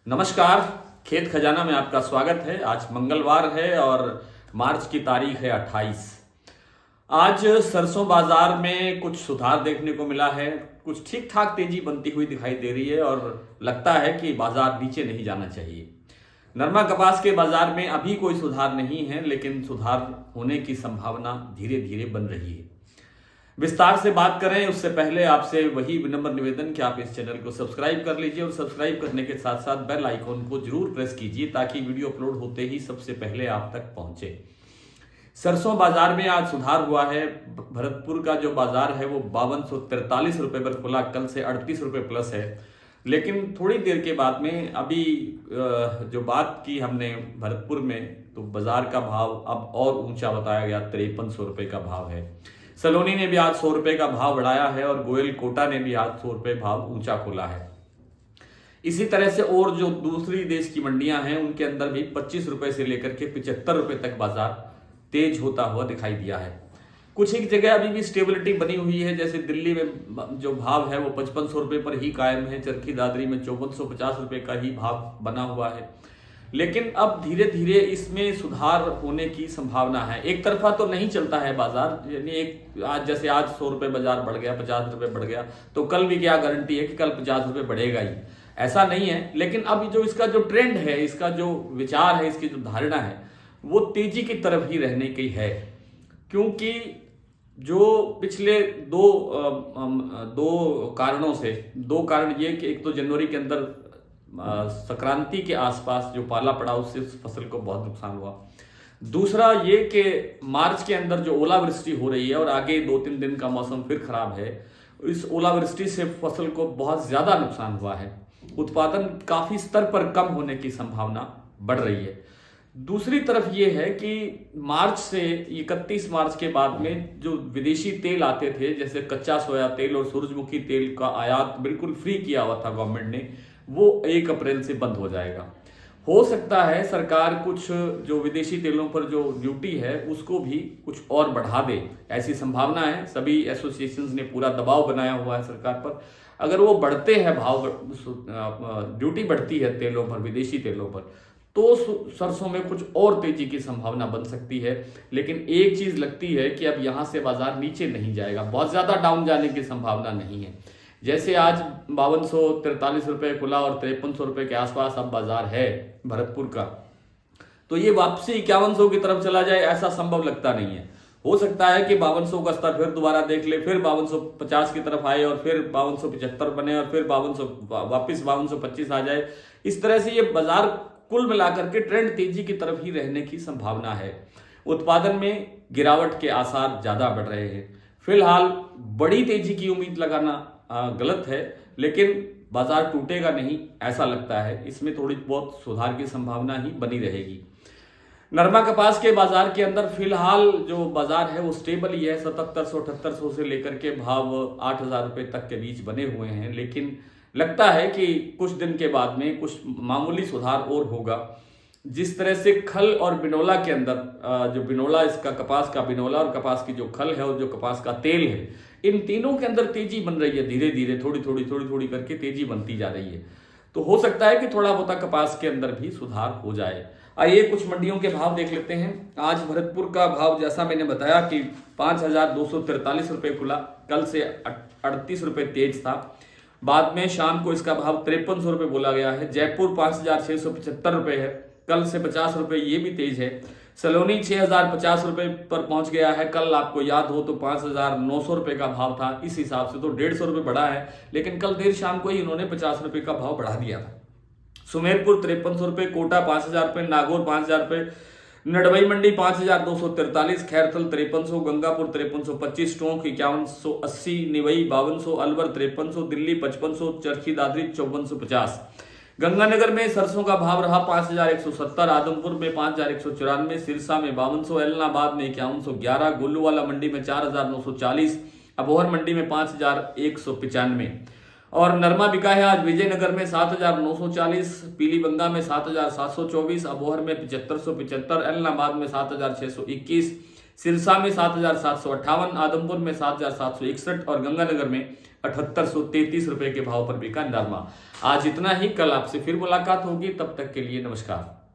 नमस्कार। खेत खजाना में आपका स्वागत है। आज मंगलवार है और मार्च की तारीख है 28। आज सरसों बाजार में कुछ सुधार देखने को मिला है। कुछ ठीक ठाक तेजी बनती हुई दिखाई दे रही है और लगता है कि बाजार नीचे नहीं जाना चाहिए। नरमा कपास के बाजार में अभी कोई सुधार नहीं है, लेकिन सुधार होने की संभावना धीरे धीरे बन रही है। विस्तार से बात करें उससे पहले आपसे वही विनम्र निवेदन कि आप इस चैनल को सब्सक्राइब कर लीजिए और सब्सक्राइब करने के साथ साथ बेल आइकॉन को जरूर प्रेस कीजिए ताकि वीडियो अपलोड होते ही सबसे पहले आप तक पहुंचे। सरसों बाजार में आज सुधार हुआ है। भरतपुर का जो बाजार है वो 5243 रुपए पर खुला, कल से 38 रुपए प्लस है। लेकिन थोड़ी देर के बाद में अभी जो बात की हमने भरतपुर में, तो बाजार का भाव अब और ऊंचा बताया गया, 5300 रुपए का भाव है। सलोनी ने भी आज 100 रुपए का भाव बढ़ाया है और गोयल कोटा ने भी आज 100 रुपए भाव ऊंचा खोला है। इसी तरह से और जो दूसरी देश की मंडियां हैं उनके अंदर भी 25 रुपए से लेकर के 75 रुपए तक बाजार तेज होता हुआ दिखाई दिया है। कुछ एक जगह अभी भी स्टेबिलिटी बनी हुई है, जैसे दिल्ली में जो भाव है वो 5500 रुपए पर ही कायम है। चरखी दादरी में 5450 रुपए का ही भाव बना हुआ है। लेकिन अब धीरे धीरे इसमें सुधार होने की संभावना है। एक तरफा तो नहीं चलता है बाजार, यानी एक आज जैसे आज 100 रुपए बाजार बढ़ गया, 50 रुपए बढ़ गया, तो कल भी क्या गारंटी है कि कल 50 रुपए बढ़ेगा ही, ऐसा नहीं है। लेकिन अब जो इसका जो ट्रेंड है, इसका जो विचार है, इसकी जो धारणा है वो तेजी की तरफ ही रहने की है। क्योंकि जो पिछले दो कारणों से, दो कारण ये कि एक तो जनवरी के अंदर संक्रांति के आसपास जो पाला पड़ा उससे फसल को बहुत नुकसान हुआ। दूसरा ये कि मार्च के अंदर जो ओलावृष्टि हो रही है और आगे 2-3 दिन का मौसम फिर खराब है, इस ओलावृष्टि से फसल को बहुत ज्यादा नुकसान हुआ है। उत्पादन काफी स्तर पर कम होने की संभावना बढ़ रही है। दूसरी तरफ ये है कि मार्च से 31 मार्च के बाद में जो विदेशी तेल आते थे, जैसे कच्चा सोया तेल और सूरजमुखी तेल का आयात बिल्कुल फ्री किया हुआ था गवर्नमेंट ने, वो 1 अप्रैल से बंद हो जाएगा। हो सकता है सरकार कुछ जो विदेशी तेलों पर जो ड्यूटी है उसको भी कुछ और बढ़ा दे, ऐसी संभावना है। सभी एसोसिएशंस ने पूरा दबाव बनाया हुआ है सरकार पर। अगर वो बढ़ते हैं भाव, ड्यूटी बढ़ती है तेलों पर, विदेशी तेलों पर, तो सरसों में कुछ और तेजी की संभावना बन सकती है। लेकिन एक चीज लगती है कि अब यहां से बाजार नीचे नहीं जाएगा, बहुत ज्यादा डाउन जाने की संभावना नहीं है। जैसे आज 5243 रुपए खुला और 5300 रुपए के आसपास अब बाजार है भरतपुर का, तो ये वापसी 5100 की तरफ चला जाए ऐसा संभव लगता नहीं है। हो सकता है कि 5200 का स्तर फिर दोबारा देख ले, फिर 5250 की तरफ आए और फिर 5275 बने और फिर 5200 वापिस 5225 आ जाए। इस तरह से ये बाजार कुल मिलाकर के ट्रेंड तेजी की तरफ ही रहने की संभावना है। उत्पादन में गिरावट के आसार ज्यादा बढ़ रहे हैं। फिलहाल बड़ी तेजी की उम्मीद लगाना गलत है, लेकिन बाजार टूटेगा नहीं ऐसा लगता है। इसमें थोड़ी बहुत सुधार की संभावना ही बनी रहेगी। नरमा कपास के बाजार के अंदर फिलहाल जो बाजार है वो स्टेबल ही है। 7700-7800 से लेकर के भाव 8000 रुपए तक के बीच बने हुए हैं। लेकिन लगता है कि कुछ दिन के बाद में कुछ मामूली सुधार और होगा। जिस तरह से खल और बिनोला के अंदर, जो बिनोला, इसका कपास का बिनोला और कपास की जो खल है और जो कपास का तेल है, इन तीनों के अंदर तेजी बन रही है। धीरे धीरे थोड़ी थोड़ी करके तेजी बनती जा रही है। तो हो सकता है कि थोड़ा बहुत कपास के अंदर भी सुधार हो जाए। आइए कुछ मंडियों के भाव देख लेते हैं। आज भरतपुर का भाव जैसा मैंने बताया कि 5243 रुपए खुला, कल से 38 रुपए तेज था। बाद में शाम को इसका भाव 5300 रुपए बोला गया है। जयपुर 5675 रुपए है, कल से 50 रुपए ये भी तेज है। सलोनी 6050 रुपए पर पहुंच गया है, कल आपको याद हो तो 5900 रुपए का भाव था। इस हिसाब से तो 150 रुपए बढ़ा है, लेकिन कल देर शाम को ही इन्होंने 50 रुपए का भाव बढ़ा दिया था। सुमेरपुर 5300 रुपए, कोटा 5000 रुपए, नागौर 5000 रुपए, नडवई मंडी 5243, खैरथल 5300, गंगापुर 5325, टोंक 5180, निवई 5200, अलवर 5300, दिल्ली 5500, चरखी दादरी 5450। गंगानगर में सरसों का भाव रहा 5170, आदमपुर में 5194, सिरसा में 5200, एलनाबाद में 5111, गोलूवाला मंडी में 4940, अबोहर मंडी में 5195। और नरमा बिका है आज विजयनगर में 7940, पीलीबंगा में 7724, अबोहर में 7575, एलनाबाद में 7621, सिरसा में 7758, आदमपुर में 7761 और गंगानगर में 7833 रुपए के भाव पर बिका नरमा। आज इतना ही, कल आपसे फिर मुलाकात होगी, तब तक के लिए नमस्कार।